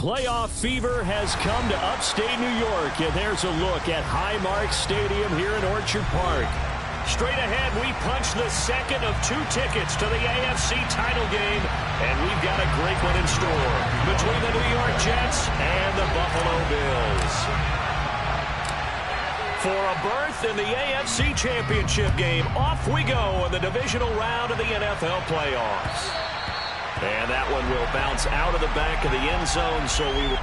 Playoff fever has come to upstate New York, and there's a look at Highmark Stadium here in Orchard Park. Straight ahead, we punch the second of 2 tickets to the AFC title game, and we've got a great one in store between the New York Jets and the Buffalo Bills. For a berth in the AFC Championship game, off we go in the divisional round of the NFL playoffs. And that one will bounce out of the back of the end zone, so we will...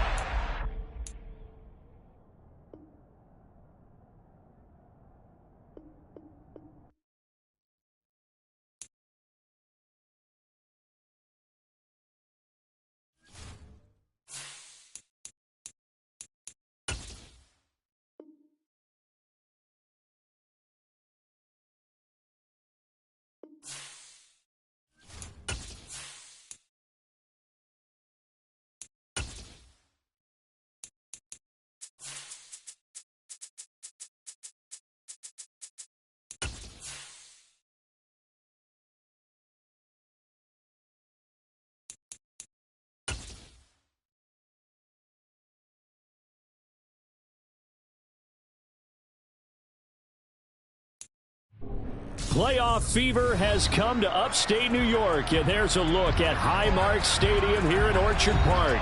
Playoff fever has come to upstate New York, and there's a look at Highmark Stadium here in Orchard Park.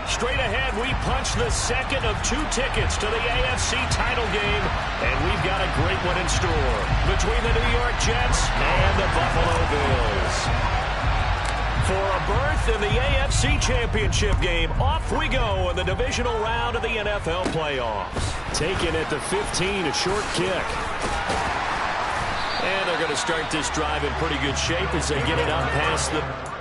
Straight ahead, we punch the second of 2 tickets to the AFC title game, and we've got a great one in store between the New York Jets and the Buffalo Bills. For a berth in the AFC Championship game, off we go in the divisional round of the NFL playoffs. Taken at the 15, a short kick. And they're going to start this drive in pretty good shape as they get it up past the...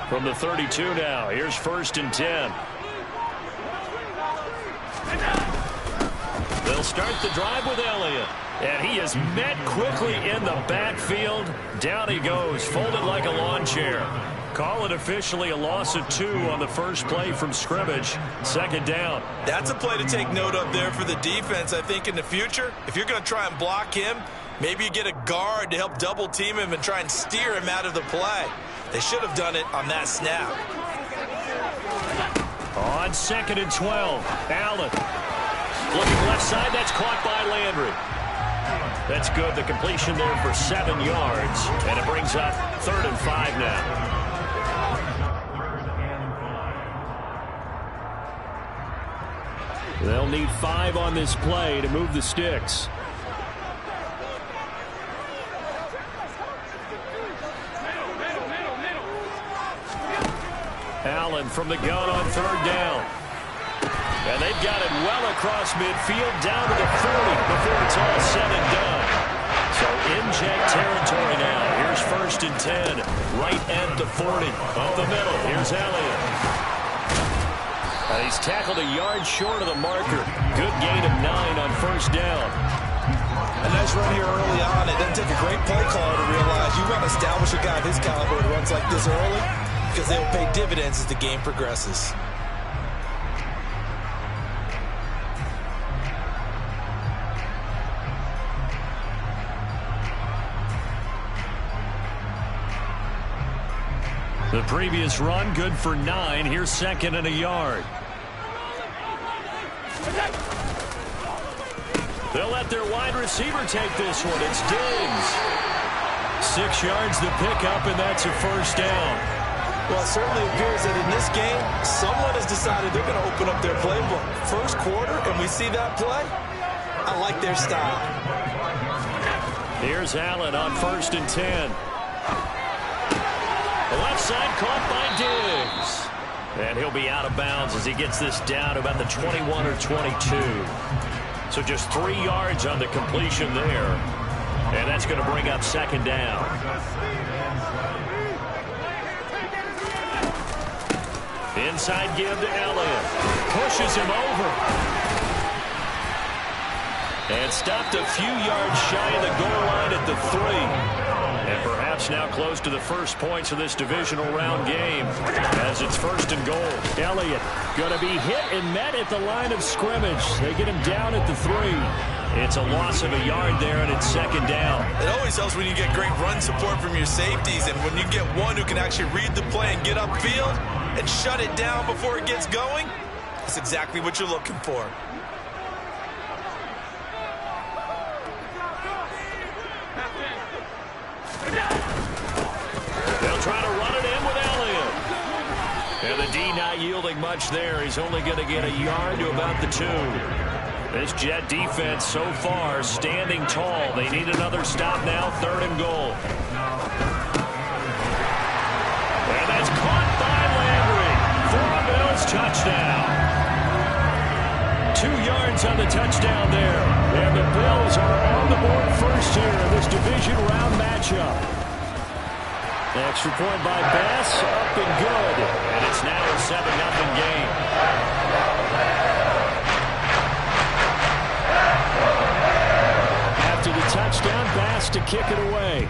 From the 32 now, here's 1st and 10. They'll start the drive with Elliott. And he is met quickly in the backfield. Down he goes, folded like a lawn chair. Call it officially a loss of 2 on the first play from scrimmage. 2nd down. That's a play to take note of there for the defense, I think, in the future. If you're going to try and block him, maybe you get a guard to help double team him and try and steer him out of the play. They should have done it on that snap. On 2nd and 12, Allen. Looking left side, that's caught by Landry. That's good. The completion there for 7 yards. And it brings up 3rd and 5 now. They'll need 5 on this play to move the sticks. Allen from the gun on 3rd down. And they've got it well across midfield down to the 40 before it's all said and done. So in jet territory now. Here's 1st and 10 right at the 40 of the middle. Here's Elliott. He's tackled a yard short of the marker. Good gain of 9 on 1st down. A nice run here early on. It doesn't take a great play call to realize you want to establish a guy of his caliber who runs like this early, because they'll pay dividends as the game progresses. The previous run good for 9. Here's 2nd and a yard. They'll let their wide receiver take this one. It's Diggs. 6 yards the pickup, and that's a 1st down. Well, it certainly appears that in this game, someone has decided they're going to open up their playbook. First quarter, and we see that play. I like their style. Here's Allen on 1st and 10. side, caught by Diggs. And he'll be out of bounds as he gets this down to about the 21 or 22. So just 3 yards on the completion there. And that's going to bring up second down. Inside give to Elliott. Pushes him over. And stopped a few yards shy of the goal line at the 3. And perhaps now close to the first points of this divisional round game as it's first and goal. Elliott going to be hit and met at the line of scrimmage. They get him down at the 3. It's a loss of a yard there, and it's second down. It always helps when you get great run support from your safeties, and when you get one who can actually read the play and get upfield and shut it down before it gets going, that's exactly what you're looking for. They'll try to run it in with Elliott. And the D not yielding much there. He's only going to get a yard to about the 2. This Jet defense so far standing tall. They need another stop now. 3rd and goal. And that's caught by Landry for a Bills touchdown. 2 yards on the touchdown there. And the Bills are on the board first here in this division round matchup. The extra point by Bass, up and good. And it's now a 7-0 game. After the touchdown, Bass to kick it away.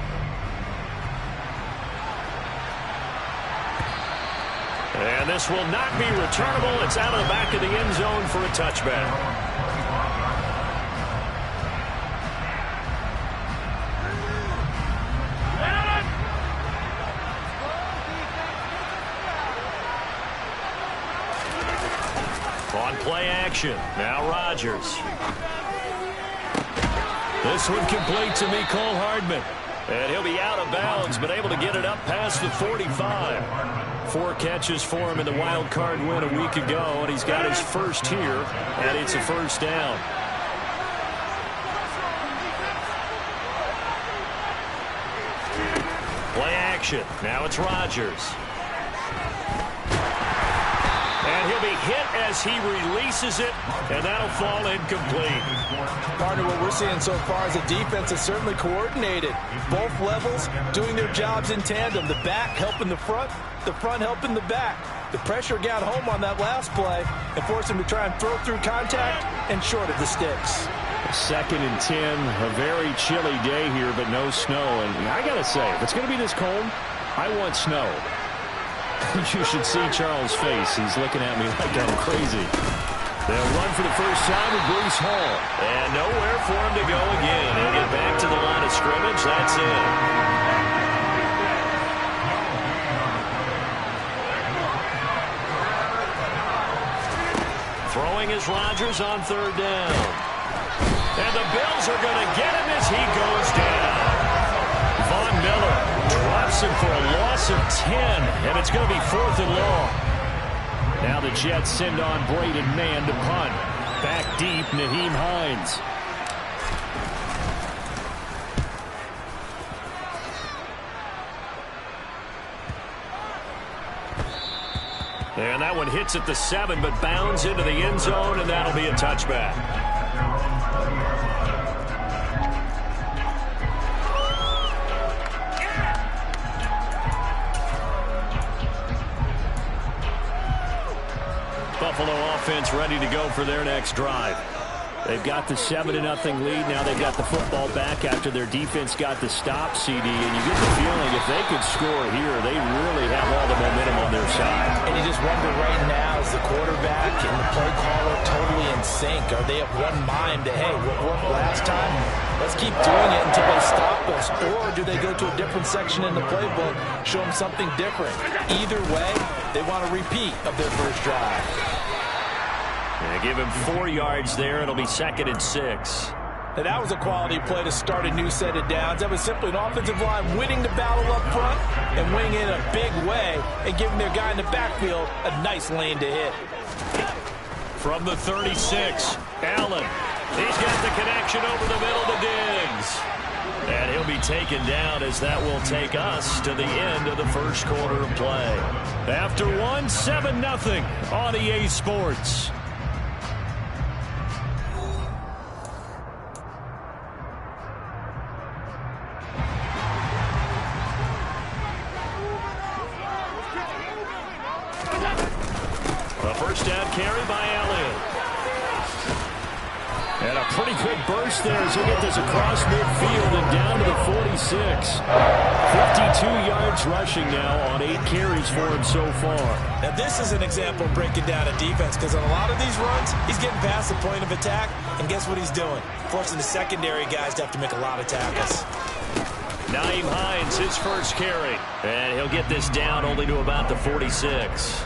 And this will not be returnable. It's out of the back of the end zone for a touchback. On play action, now Rodgers. This one complete to Mecole Hardman. And he'll be out of bounds, but able to get it up past the 45. 4 catches for him in the wild card win a week ago, and he's got his first here, and it's a first down. Play action. Now it's Rodgers. And he'll be hit as he releases it, and that'll fall incomplete. Partner, what we're seeing so far is the defense is certainly coordinated. Both levels doing their jobs in tandem. The back helping the front helping the back. The pressure got home on that last play and forced him to try and throw through contact and short of the sticks. 2nd and 10, a very chilly day here, but no snow. And I got to say, if it's going to be this cold, I want snow. You should see Charles' face. He's looking at me like I'm crazy. They'll run for the first time with Breece Hall. And nowhere for him to go again. He'll get back to the line of scrimmage. That's it. Throwing is Rodgers on 3rd down. And the Bills are going to get him as he goes down. Von Miller drops him for a loss of 10, and it's going to be 4th and long. Now the Jets send on Braden Mann to punt. Back deep, Nyheim Hines. And that one hits at the 7, but bounds into the end zone, and that'll be a touchback. Buffalo offense ready to go for their next drive. They've got the 7-0 lead. Now they've got the football back after their defense got the stop, CD. And you get the feeling if they could score here, they really have all the momentum on their side. And you just wonder right now, is the quarterback and the play caller totally in sync? Are they of one mind to, hey, what worked last time? Let's keep doing it until they stop us. Or do they go to a different section in the playbook, show them something different? Either way, they want a repeat of their first drive. And give him 4 yards there. It'll be 2nd and 6. Now that was a quality play to start a new set of downs. That was simply an offensive line winning the battle up front and winning it in a big way and giving their guy in the backfield a nice lane to hit. From the 36, Allen. He's got the connection over the middle to Diggs. And he'll be taken down as that will take us to the end of the first quarter of play. After one, 7-0 on EA Sports. A first down carry by Elliott. And a pretty good burst there as he'll get this across midfield and down to the 46. 52 yards rushing now on 8 carries for him so far. Now this is an example of breaking down a defense, because on a lot of these runs, he's getting past the point of attack, and guess what he's doing? Forcing the secondary guys to have to make a lot of tackles. Nyheim Hines, his first carry. And he'll get this down only to about the 46.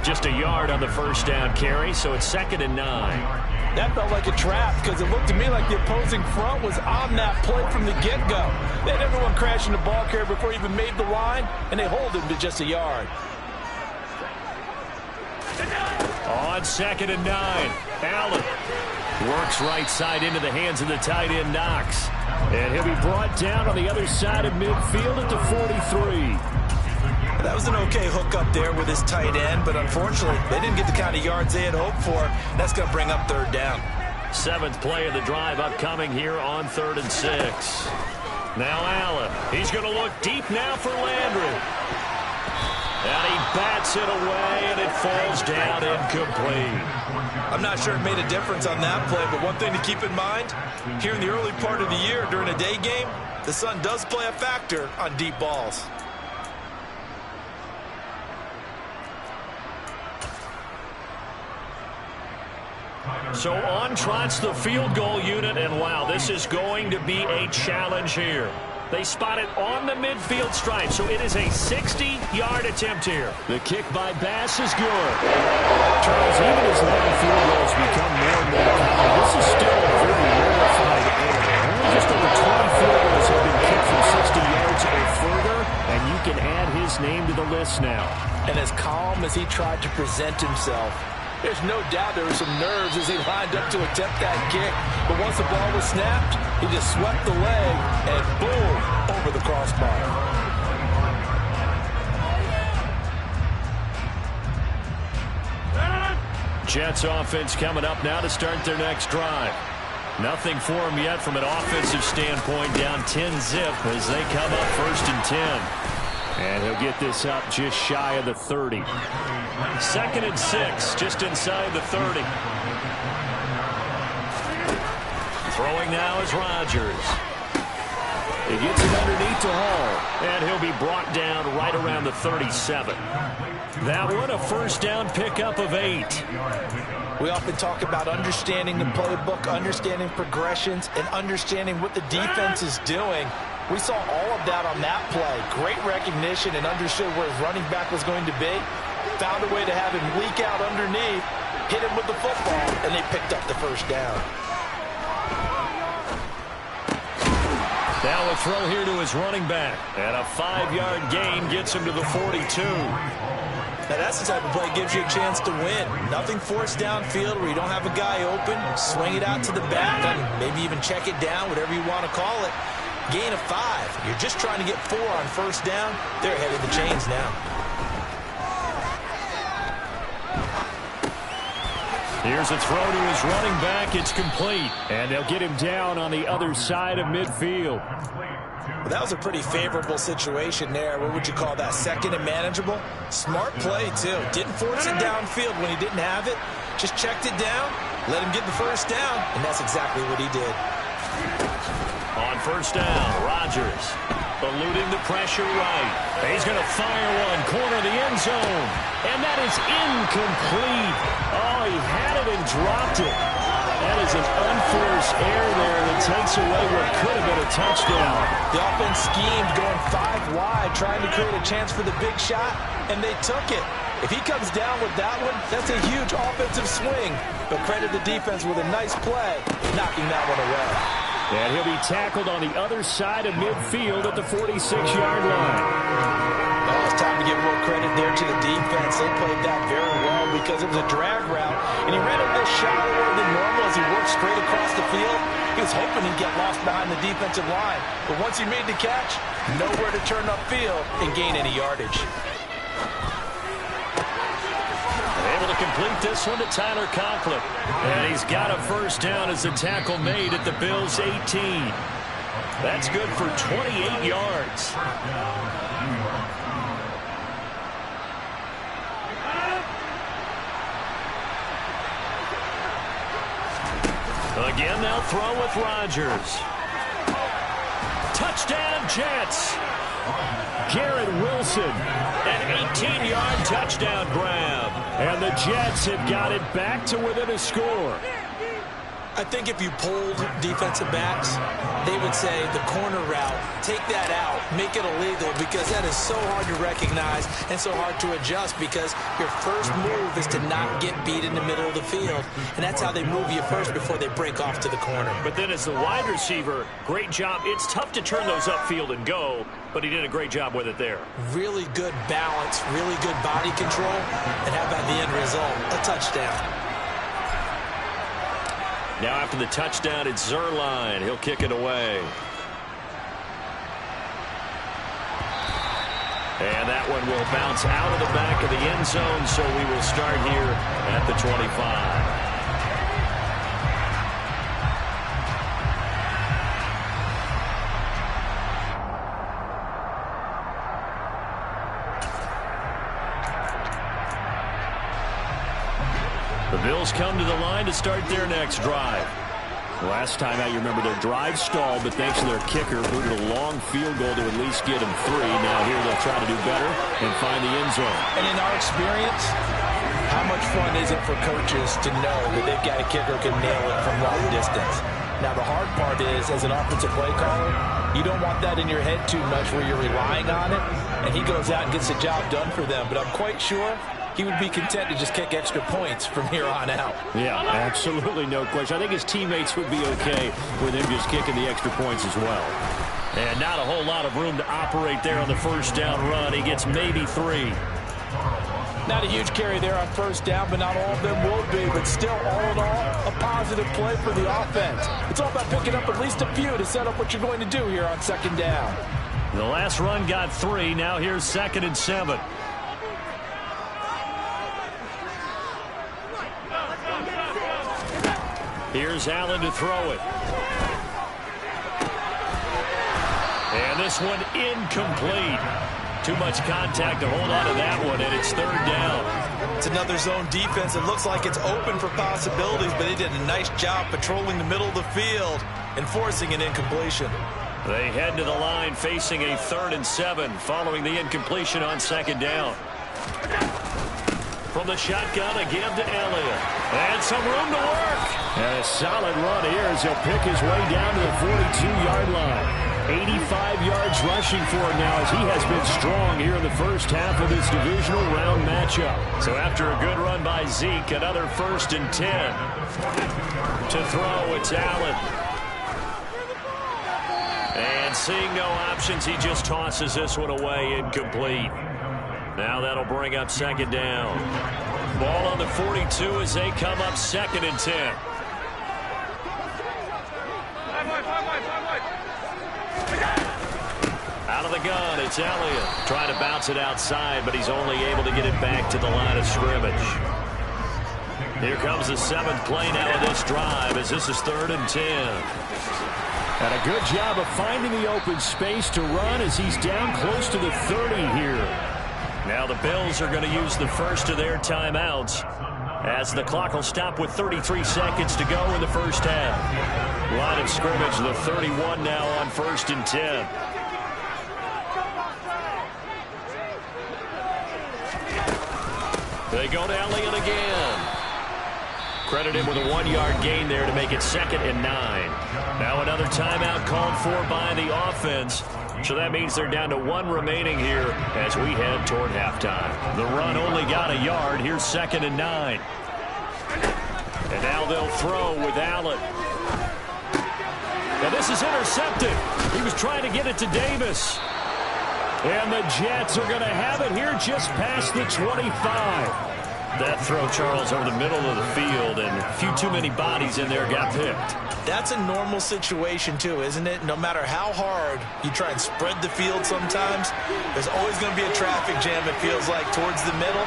Just a yard on the first down carry, so it's 2nd and 9. That felt like a trap, because it looked to me like the opposing front was on that play from the get-go. They had everyone crashing the ball carrier before he even made the line, and they hold him to just a yard. On 2nd and 9, Allen works right side into the hands of the tight end Knox. And he'll be brought down on the other side of midfield at the 43. That was an okay hook up there with his tight end, but unfortunately, they didn't get the kind of yards they had hoped for. That's going to bring up 3rd down. 7th play of the drive upcoming here on 3rd and 6. Now Allen. He's going to look deep now for Landry. And he bats it away, and it falls down incomplete. I'm not sure it made a difference on that play, but one thing to keep in mind, here in the early part of the year during a day game, the sun does play a factor on deep balls. So on trots the field goal unit, and wow, this is going to be a challenge here. They spot it on the midfield stripe, so it is a 60-yard attempt here. The kick by Bass is good. Charles, even as long field goals become more and more common, this is still a very rarefied area. Only just over 20 field goals have been kicked from 60 yards or further, and you can add his name to the list now. And as calm as he tried to present himself, there's no doubt there were some nerves as he lined up to attempt that kick. But once the ball was snapped, he just swept the leg and boom, over the crossbar. Jets offense coming up now to start their next drive. Nothing for him yet from an offensive standpoint, down 10-zip as they come up 1st and 10. And he'll get this up just shy of the 30. 2nd and 6, just inside the 30. Throwing now is Rodgers. He gets it underneath to Hall, and he'll be brought down right around the 37. That one, a first down pickup of 8. We often talk about understanding the playbook, understanding progressions, and understanding what the defense is doing. We saw all of that on that play. Great recognition and understood where his running back was going to be. Found a way to have him leak out underneath, hit him with the football, and they picked up the first down. Now a throw here to his running back. And a 5-yard gain gets him to the 42. Now that's the type of play that gives you a chance to win. Nothing forced downfield where you don't have a guy open. Swing it out to the back, and maybe even check it down, whatever you want to call it. Gain of 5. You're just trying to get 4 on first down. They're ahead of the chains now. Here's a throw to his running back. It's complete. And they'll get him down on the other side of midfield. Well, that was a pretty favorable situation there. What would you call that? 2nd and manageable? Smart play, too. Didn't force it downfield when he didn't have it. Just checked it down, let him get the first down, and that's exactly what he did. On first down, Rodgers eluding the pressure right. He's going to fire one, corner of the end zone. And that is incomplete. Oh, he had it and dropped it. That is an unforced error there that takes away what could have been a touchdown. The offense schemed going 5 wide, trying to create a chance for the big shot, and they took it. If he comes down with that one, that's a huge offensive swing. But credit the defense with a nice play, knocking that one away. And he'll be tackled on the other side of midfield at the 46-yard line. Oh, it's time to give more credit there to the defense. They played that very well. We because it was a drag route, and he ran a little shallower than normal as he worked straight across the field. He was hoping he'd get lost behind the defensive line, but once he made the catch, nowhere to turn upfield and gain any yardage. Able to complete this one to Tyler Conklin. And he's got a first down as the tackle made at the Bills' 18. That's good for 28 yards. Again, they'll throw with Rodgers. Touchdown, Jets. Garrett Wilson, an 18-yard touchdown grab. And the Jets have got it back to within a score. I think if you polled defensive backs, they would say the corner route, take that out, make it illegal, because that is so hard to recognize and so hard to adjust, because your first move is to not get beat in the middle of the field, and that's how they move you first before they break off to the corner. But then as the wide receiver, great job. It's tough to turn those upfield and go, but he did a great job with it there. Really good balance, really good body control, and how about the end result? A touchdown. Now after the touchdown, it's Zuerlein. He'll kick it away. And that one will bounce out of the back of the end zone, so we will start here at the 25. The Bills come to the line to start their next drive. Last time out, you remember their drive stalled, but thanks to their kicker, booted a long field goal to at least get them 3. Now here they'll try to do better and find the end zone. And in our experience, how much fun is it for coaches to know that they've got a kicker who can nail it from long distance? Now the hard part is, as an offensive play caller, you don't want that in your head too much where you're relying on it, and he goes out and gets the job done for them. But I'm quite sure he would be content to just kick extra points from here on out. Yeah, absolutely no question. I think his teammates would be okay with him just kicking the extra points as well. And not a whole lot of room to operate there on the first down run. He gets maybe 3. Not a huge carry there on first down, but not all of them will be. But still, all in all, a positive play for the offense. It's all about picking up at least a few to set up what you're going to do here on second down. The last run got 3. Now here's 2nd and 7. Here's Allen to throw it. And this one incomplete. Too much contact to hold on to that one, and it's 3rd down. It's another zone defense. It looks like it's open for possibilities, but they did a nice job patrolling the middle of the field and forcing an incompletion. They head to the line facing a 3rd and 7 following the incompletion on 2nd down. From the shotgun, again to Elliott. And some room to work. And a solid run here as he'll pick his way down to the 42-yard line. 85 yards rushing for him now as he has been strong here in the first half of this divisional round matchup. So after a good run by Zeke, another 1st and 10. To throw, it's Allen. And seeing no options, he just tosses this one away, incomplete. Now that'll bring up 2nd down. Ball on the 42 as they come up 2nd and 10. Out of the gun, it's Elliott. Trying to bounce it outside, but he's only able to get it back to the line of scrimmage. Here comes the 7th play now of this drive as this is 3rd and 10. And a good job of finding the open space to run as he's down close to the 30 here. Now the Bills are going to use the first of their timeouts as the clock will stop with 33 seconds to go in the first half. Line of scrimmage, the 31 now on 1st and 10. They go to Elliott again. Credit him with a 1-yard gain there to make it 2nd and 9. Now another timeout called for by the offense. So that means they're down to 1 remaining here as we head toward halftime. The run only got a yard. Here's 2nd and 9. And now they'll throw with Allen. Now this is intercepted. He was trying to get it to Davis. And the Jets are going to have it here just past the 25. That throw, Charles, over the middle of the field, and a few too many bodies in there got picked. That's a normal situation, too, isn't it? No matter how hard you try and spread the field sometimes, there's always going to be a traffic jam, it feels like, towards the middle.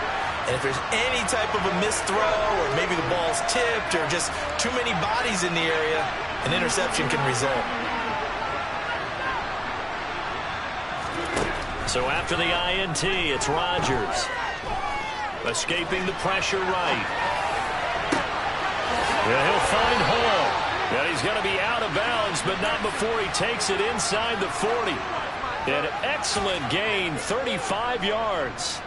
And if there's any type of a missed throw, or maybe the ball's tipped, or just too many bodies in the area, an interception can result. So after the INT, it's Rodgers. Escaping the pressure right. Yeah, he'll find Hall. And he's going to be out of bounds, but not before he takes it inside the 40. An excellent gain, 35 yards.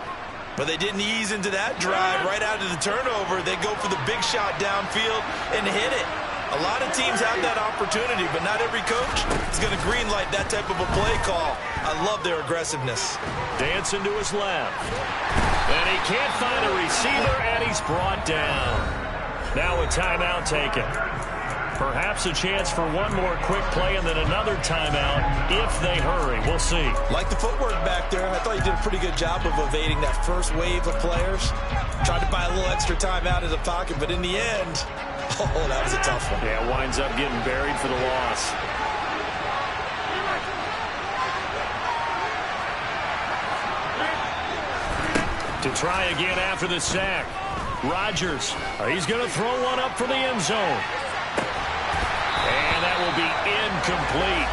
But they didn't ease into that drive right out of the turnover. They go for the big shot downfield and hit it. A lot of teams have that opportunity, but not every coach is going to greenlight that type of a play call. I love their aggressiveness. Dancing to his left. And he can't find a receiver, and he's brought down. Now a timeout taken. Perhaps a chance for one more quick play and then another timeout if they hurry. We'll see. Like the footwork back there, I thought he did a pretty good job of evading that first wave of players. Tried to buy a little extra time out of the pocket, but in the end, oh, that was a tough one. Yeah, winds up getting buried for the loss. To try again after the sack. Rodgers, he's going to throw one up for the end zone. And that will be incomplete.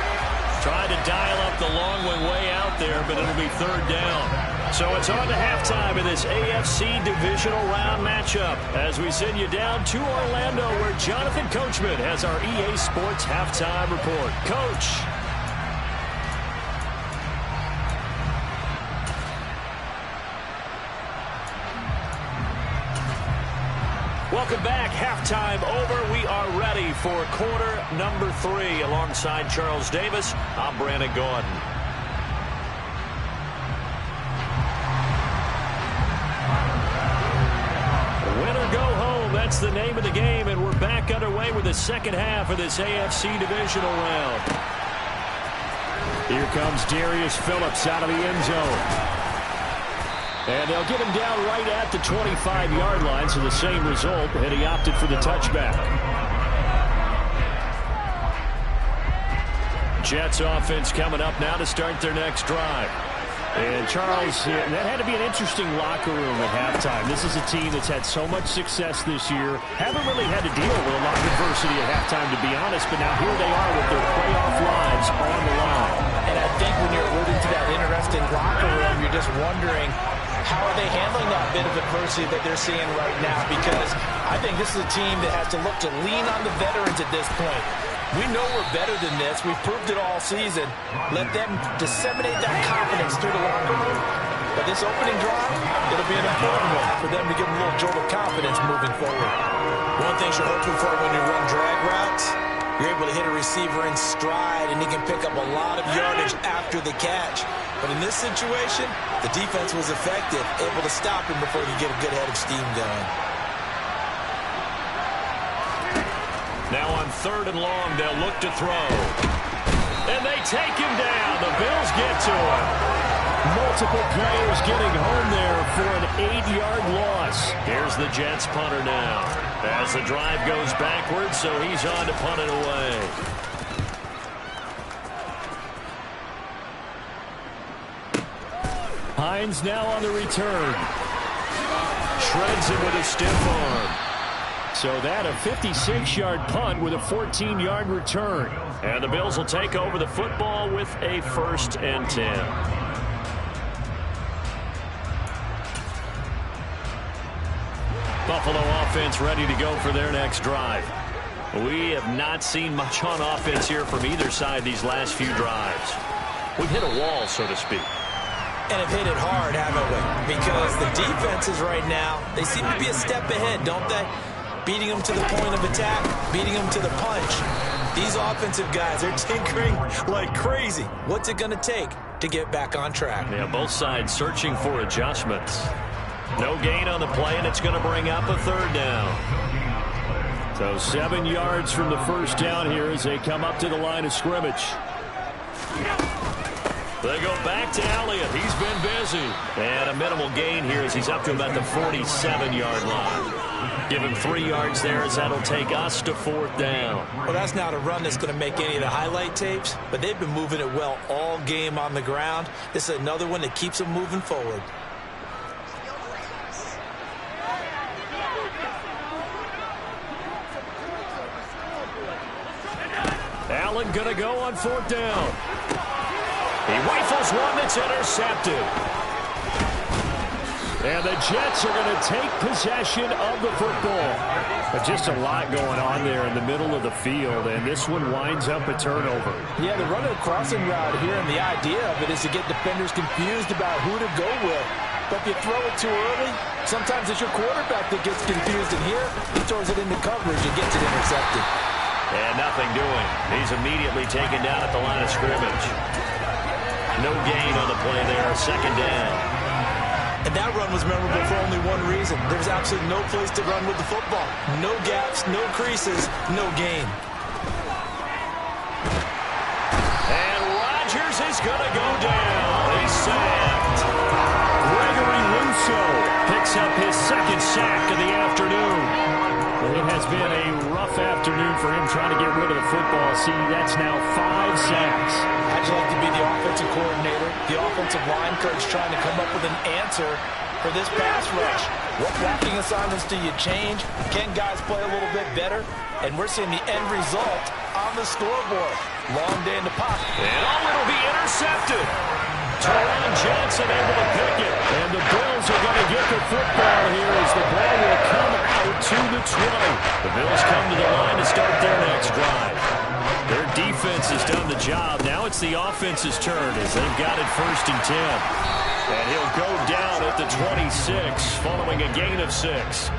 Tried to dial up the long one way out there, but it'll be third down. So it's on to halftime in this AFC divisional round matchup as we send you down to Orlando where Jonathan Coachman has our EA Sports halftime report. Coach. Welcome back. Halftime over. We are ready for quarter number 3. Alongside Charles Davis, I'm Brandon Gaudin. Win or go home, that's the name of the game, and we're back underway with the second half of this AFC divisional round. Here comes Darius Phillips out of the end zone. And they'll get him down right at the 25-yard line, so the same result, and he opted for the touchback. Jets offense coming up now to start their next drive. And Charles, that had to be an interesting locker room at halftime. This is a team that's had so much success this year. Haven't really had to deal with a lot of adversity at halftime, to be honest, but now here they are with their playoff lives on the line. And I think when you're alluding to that interesting locker room, you're just wondering, how are they handling that bit of adversity that they're seeing right now? Because I think this is a team that has to look to lean on the veterans at this point. We know we're better than this. We've proved it all season. Let them disseminate that confidence through the locker room. But this opening drive, it'll be an important one for them to give them a little jolt of confidence moving forward. One thing you're hoping for when you run drag routes, you're able to hit a receiver in stride, and he can pick up a lot of yardage after the catch. But in this situation, the defense was effective, able to stop him before he get a good head of steam going. Now on 3rd and long, they'll look to throw. And they take him down. The Bills get to him. Multiple players getting home there for an 8-yard loss. Here's the Jets punter now. As the drive goes backwards, so he's on to punt it away. Hines now on the return. Shreds him with a stiff arm. So that a 56-yard punt with a 14-yard return. And the Bills will take over the football with a 1st and 10. Buffalo offense ready to go for their next drive. We have not seen much on offense here from either side these last few drives. We've hit a wall, so to speak. And have hit it hard, haven't we? Because the defenses right now, they seem to be a step ahead, don't they? Beating them to the point of attack, beating them to the punch. These offensive guys are tinkering like crazy. What's it going to take to get back on track? Yeah, both sides searching for adjustments. No gain on the play, and it's going to bring up a 3rd down. So 7 yards from the 1st down here as they come up to the line of scrimmage. They go back to Elliott. He's been busy. And a minimal gain here as he's up to about the 47-yard line. Give him 3 yards there as that'll take us to 4th down. Well, that's not a run that's going to make any of the highlight tapes, but they've been moving it well all game on the ground. This is another one that keeps them moving forward. Allen going to go on 4th down. He rifles one that's intercepted. And the Jets are going to take possession of the football. But just a lot going on there in the middle of the field, and this one winds up a turnover. Yeah, they're running a crossing route here, and the idea of it is to get defenders confused about who to go with. But if you throw it too early, sometimes it's your quarterback that gets confused, and here he throws it into coverage and gets it intercepted. And nothing doing. He's immediately taken down at the line of scrimmage. No gain on the play there, 2nd down. And that run was memorable for only one reason. There was absolutely no place to run with the football. No gaps, no creases, no gain. And Rodgers is going to go down. He's sacked. Gregory Rousseau picks up his 2nd sack of the afternoon. It has been a rough afternoon for him trying to get rid of the football. See, that's now 5 sacks. How'd you like to be the offensive coordinator, the offensive line coach trying to come up with an answer for this pass rush? What blocking assignments do you change? Can guys play a little bit better? And we're seeing the end result on the scoreboard. Long day in the pocket. And it'll be intercepted. Taron Johnson able to pick it. And the Bills are going to get the football here as the ball will come out to the 20. The Bills come to the line to start their next drive. Their defense has done the job. Now it's the offense's turn as they've got it 1st and 10. And he'll go down at the 26 following a gain of 6.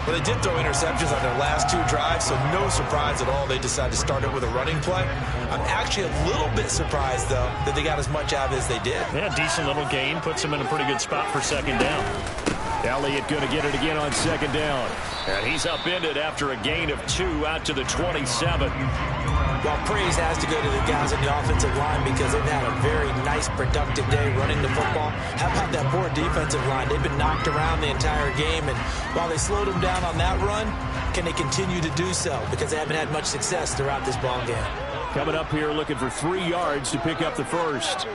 Well, they did throw interceptions on their last 2 drives, so no surprise at all they decided to start it with a running play. I'm actually a little bit surprised, though, that they got as much out of it as they did. Yeah, decent little gain. Puts them in a pretty good spot for 2nd down. Elliott going to get it again on 2nd down. And he's upended after a gain of 2 out to the 27. Well, praise has to go to the guys on the offensive line because they've had a very nice, productive day running the football. How about that poor defensive line? They've been knocked around the entire game, and while they slowed them down on that run, can they continue to do so? Because they haven't had much success throughout this ball game. Coming up here looking for 3 yards to pick up the first.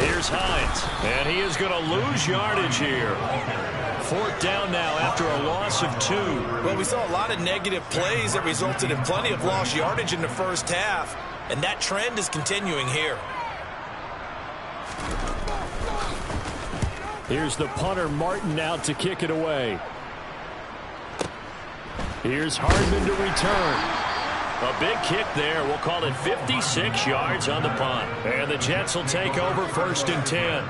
Here's Hines, and he is going to lose yardage here. 4th down now after a loss of 2. Well, we saw a lot of negative plays that resulted in plenty of lost yardage in the first half, and that trend is continuing here. Here's the punter, Martin, out to kick it away. Here's Hardman to return. A big kick there. We'll call it 56 yards on the punt. And the Jets will take over 1st and 10.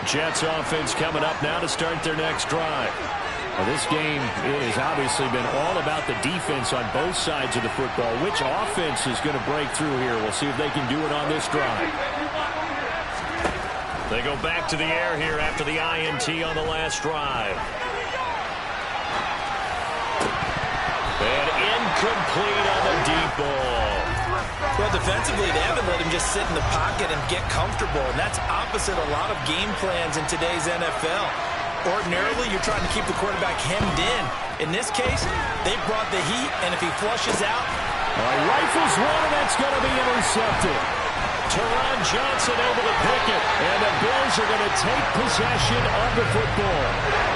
Jets offense coming up now to start their next drive. Well, this game has obviously been all about the defense on both sides of the football. Which offense is going to break through here? We'll see if they can do it on this drive. They go back to the air here after the INT on the last drive. And incomplete on the deep ball. Well, defensively, they haven't let him just sit in the pocket and get comfortable, and that's opposite a lot of game plans in today's NFL. Ordinarily, you're trying to keep the quarterback hemmed in. In this case, they brought the heat, and if he flushes out... Rifles one, and that's going to be intercepted. Taron Johnson able to pick it, and the Bills are going to take possession of the football.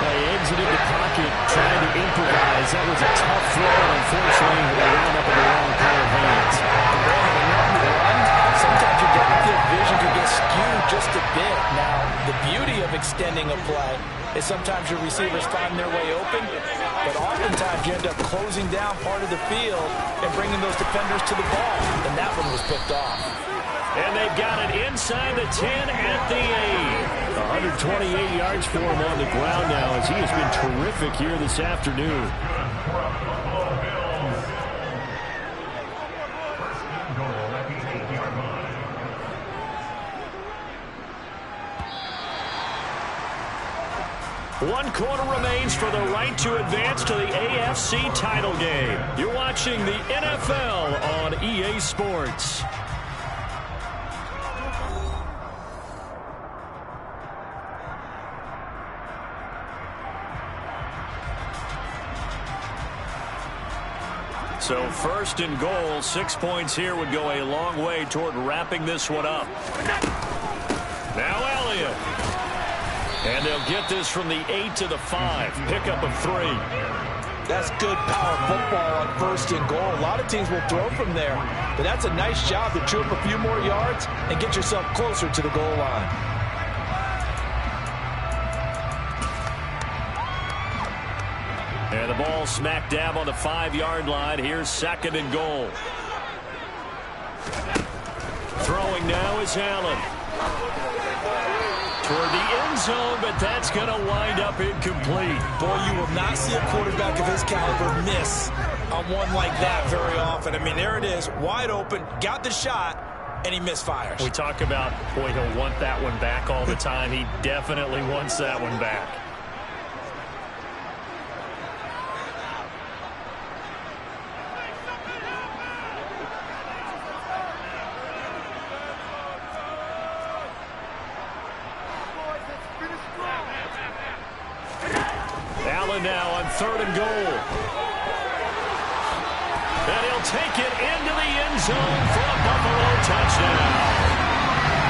They exited the pocket trying to improvise. That was a tough throw, and unfortunately, they wound up in the wrong pair of hands. Sometimes your downfield vision can get skewed just a bit. Now, the beauty of extending a play is sometimes your receivers find their way open, but oftentimes you end up closing down part of the field and bringing those defenders to the ball, and that one was picked off. And they've got it inside the 10 at the 8. 128 yards for him on the ground now as he has been terrific here this afternoon. 1 quarter remains for the right to advance to the AFC title game. You're watching the NFL on EA Sports. So 1st and goal, 6 points here would go a long way toward wrapping this one up. Now Elliott. And they'll get this from the 8 to the 5. Pickup of 3. That's good power football on 1st and goal. A lot of teams will throw from there, but that's a nice job to chew up a few more yards and get yourself closer to the goal line. And the ball smack dab on the 5-yard line. Here's 2nd and goal. Throwing now is Allen. Toward the end zone, but that's going to wind up incomplete. Boy, you will not see a quarterback of his caliber miss on one like that very often. I mean, there it is, wide open, got the shot, and he misfires. We talk about, boy, he'll want that one back all the time. He definitely wants that one back. Now on 3rd and goal. And he'll take it into the end zone for a Buffalo touchdown.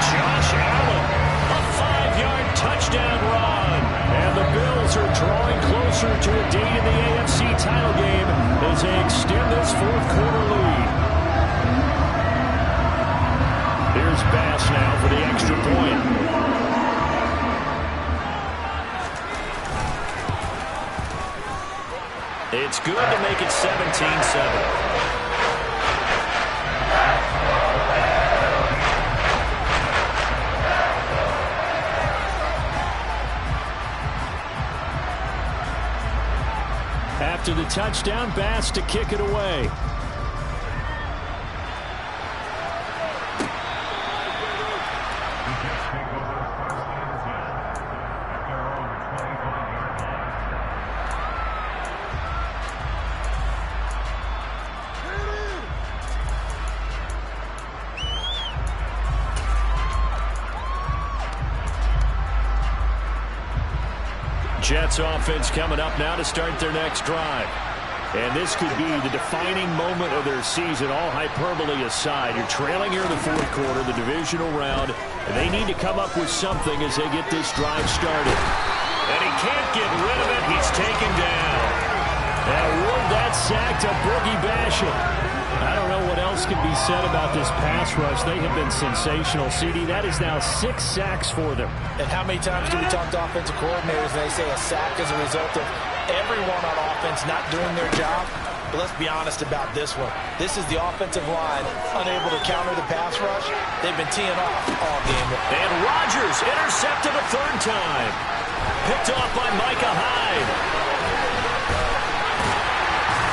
Josh Allen, a 5-yard touchdown run. And the Bills are drawing closer to a date in the AFC title game as they extend this 4th quarter lead. Here's Bass now for the extra point. It's good to make it 17-7. After the touchdown, Bass to kick it away. Jets offense coming up now to start their next drive. And this could be the defining moment of their season, all hyperbole aside. You're trailing here in the 4th quarter, the divisional round, and they need to come up with something as they get this drive started. And he can't get rid of it. He's taken down. And award that sack to Boogie Basham. I don't know what else can be said about this pass rush. They have been sensational. CD, that is now 6 sacks for them. And how many times do we talk to offensive coordinators and they say a sack is a result of everyone on offense not doing their job? But let's be honest about this one. This is the offensive line unable to counter the pass rush. They've been teeing off all game. And Rodgers intercepted a 3rd time. Picked off by Micah Hyde.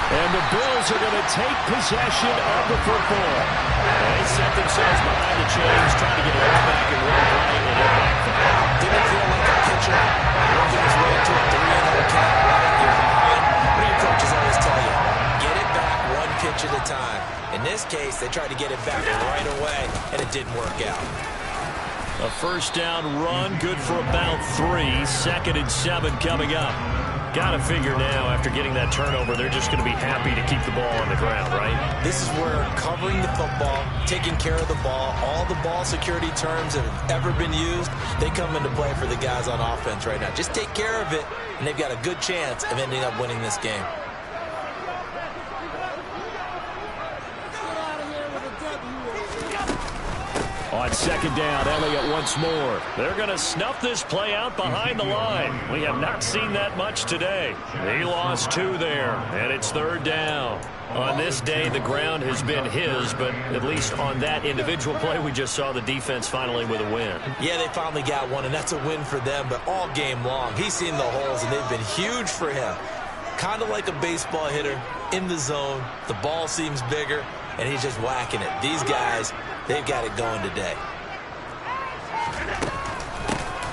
And the Bills are going to take possession of the football. They set themselves behind the chains, trying to get it all back and roll right and it back. Didn't feel like a pitcher working his way to a 3-0 count. You're behind. What do your coaches always tell you? Get it back 1 pitch at a time. In this case, they tried to get it back right away, and it didn't work out. A 1st down run, good for about 3. 2nd and 7 coming up. Got to figure now, after getting that turnover, they're just going to be happy to keep the ball on the ground, right? This is where covering the football, taking care of the ball, all the ball security terms that have ever been used, they come into play for the guys on offense right now. Just take care of it, and they've got a good chance of ending up winning this game. On 2nd down, Elliott once more. They're going to snuff this play out behind the line. We have not seen that much today. He lost 2 there, and it's 3rd down. On this day, the ground has been his, but at least on that individual play, we just saw the defense finally with a win. Yeah, they finally got one, and that's a win for them, but all game long, he's seen the holes, and they've been huge for him. Kind of like a baseball hitter in the zone. The ball seems bigger, and he's just whacking it. These guys, they've got it going today.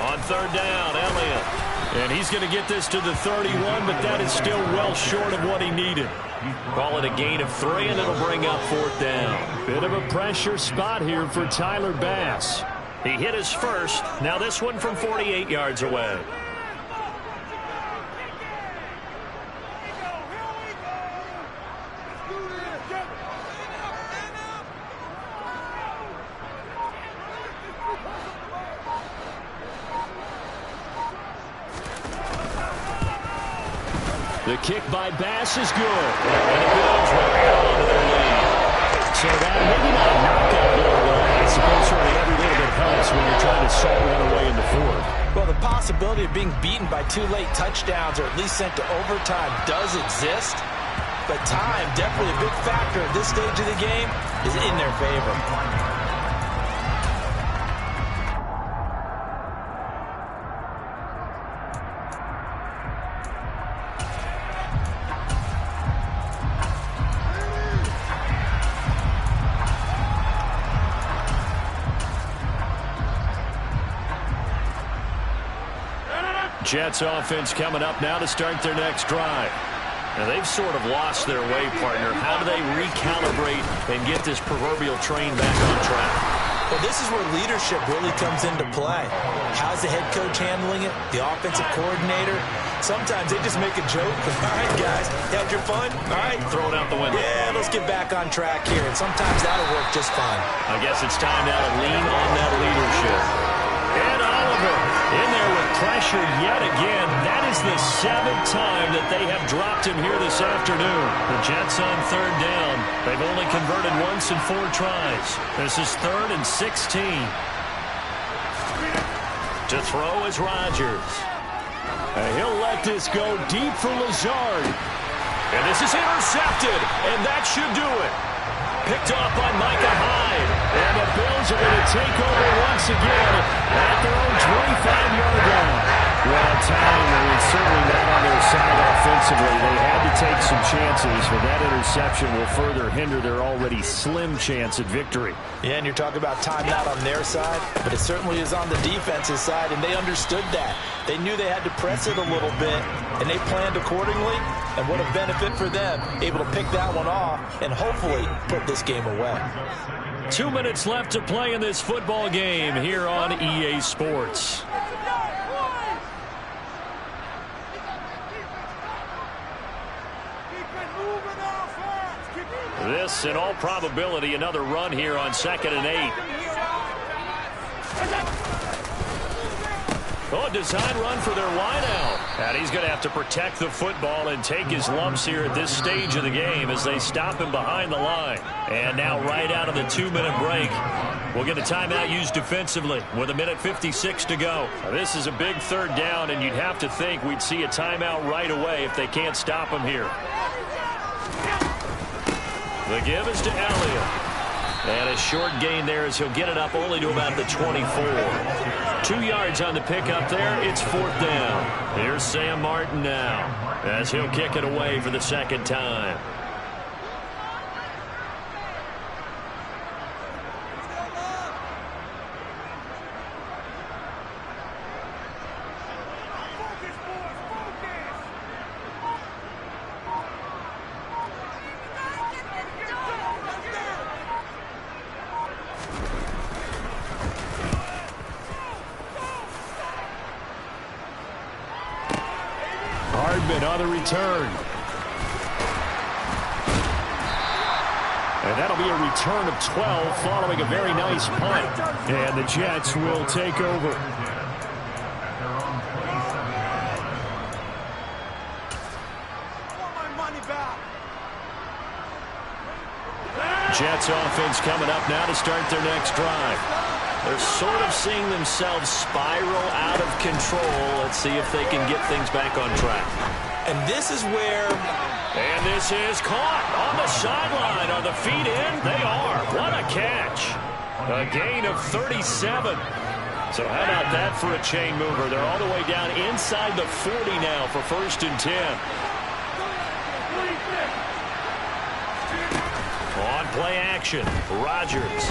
On 3rd down, Elliott. And he's going to get this to the 31, but that is still well short of what he needed. Call it a gain of 3, and it'll bring up 4th down. Bit of a pressure spot here for Tyler Bass. He hit his first. Now this one from 48 yards away. The kick by Bass is good. And it goes right on to the lead. So that maybe not a knockout blow, but I suppose certainly every little bit helps when you're trying to salt one away in the 4th. Well, the possibility of being beaten by 2 late touchdowns or at least sent to overtime does exist. But time, definitely a big factor at this stage of the game, is in their favor. Jets offense coming up now to start their next drive. Now they've sort of lost their way, partner. How do they recalibrate and get this proverbial train back on track? Well, this is where leadership really comes into play. How's the head coach handling it? The offensive coordinator? Sometimes they just make a joke. All right, guys, had your fun? All right. Throw it out the window. Yeah, let's get back on track here. And sometimes that'll work just fine. I guess it's time now to lean on that leadership. And Oliver in there with pressure yet again. That is the 7th time that they have dropped him here this afternoon. The Jets on 3rd down. They've only converted once in 4 tries. This is 3rd and 16. To throw is Rodgers. And he'll let this go deep for Lazard. And this is intercepted. And that should do it. Picked off by Micah Hyde. And the Bills are going to take over once again at their own 25-yard line. Well, time is certainly not on their side offensively. They had to take some chances, but that interception will further hinder their already slim chance at victory. Yeah, and you're talking about time not on their side, but it certainly is on the defense's side, and they understood that. They knew they had to press it a little bit, and they planned accordingly, and what a benefit for them, able to pick that one off and hopefully put this game away. 2 minutes left to play in this football game here on EA Sports. This, in all probability, another run here on 2nd and 8. Oh, a design run for their wideout. And he's going to have to protect the football and take his lumps here at this stage of the game as they stop him behind the line. And now right out of the 2-minute break, we'll get a timeout used defensively with 1:56 to go. Now, this is a big 3rd down, and you'd have to think we'd see a timeout right away if they can't stop him here. The give is to Elliott. And a short gain there as he'll get it up only to about the 24. 2 yards on the pickup there. It's 4th down. Here's Sam Martin now as he'll kick it away for the 2nd time. On the return. And that'll be a return of 12 following a very nice punt. And the Jets will take over. Jets offense coming up now to start their next drive. They're sort of seeing themselves spiral out of control. Let's see if they can get things back on track. And this is where... And this is caught on the sideline. Are the feet in? They are. What a catch. A gain of 37. So how about that for a chain mover? They're all the way down inside the 40 now for 1st and 10. On play action, Rodgers.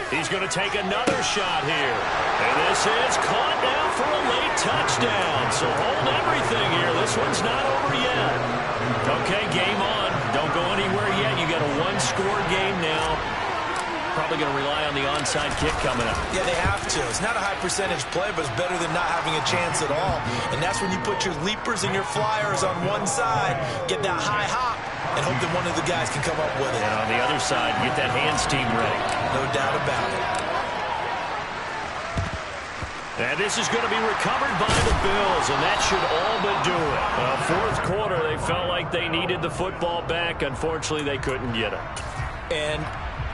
He's going to take another shot here. And this is caught now for a late touchdown. So hold everything here. This one's not over yet. Okay, game on. Don't go anywhere yet. You got a one-score game now. Probably going to rely on the onside kick coming up. Yeah, they have to. It's not a high percentage play, but it's better than not having a chance at all. And that's when you put your leapers and your flyers on one side, get that high hop, and hope that one of the guys can come up with it. And on the other side, get that hands team ready. No doubt about it. And this is going to be recovered by the Bills, and that should all but do it. Fourth quarter, they felt like they needed the football back. Unfortunately, they couldn't get it. And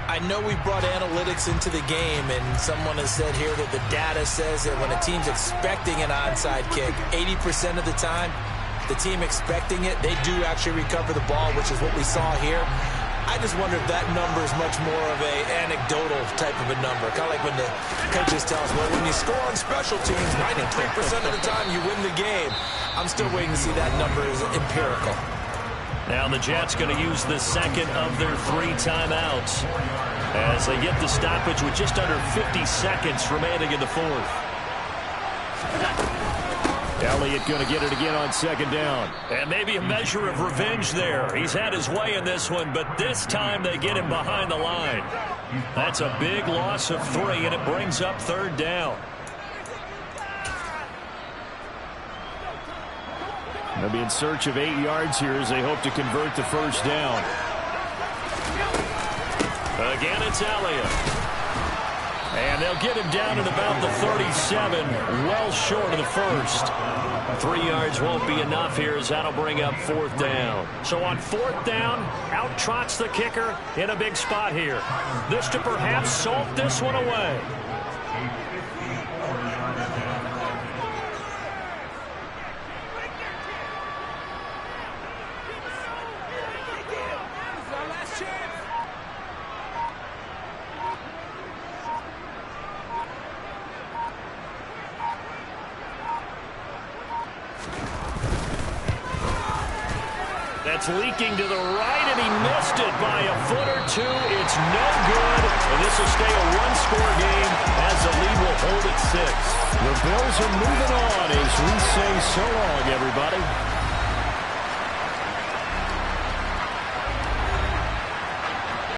I know we brought analytics into the game, and someone has said here that the data says that when a team's expecting an onside kick, 80% of the time, the team expecting it, they do actually recover the ball, which is what we saw here. I just wonder if that number is much more of a anecdotal type of a number. Kind of like when the coaches tell us, well, when you score on special teams, 93% of the time you win the game. I'm still waiting to see that number is empirical. Now the Jets going to use the second of their 3 timeouts as they get the stoppage with just under 50 seconds remaining in the fourth. Elliott going to get it again on second down. And maybe a measure of revenge there. He's had his way in this one, but this time they get him behind the line. That's a big loss of 3, and it brings up third down. They'll be in search of 8 yards here as they hope to convert the first down. Again, it's Elliott. And they'll get him down at about the 37, well short of the first. 3 yards won't be enough here as that'll bring up fourth down. So on fourth down, out trots the kicker in a big spot here. This to perhaps salt this one away. That's leaking to the right, and he missed it by a foot or 2. It's no good, and this will stay a one-score game as the lead will hold at 6. The Bills are moving on as we say so long, everybody.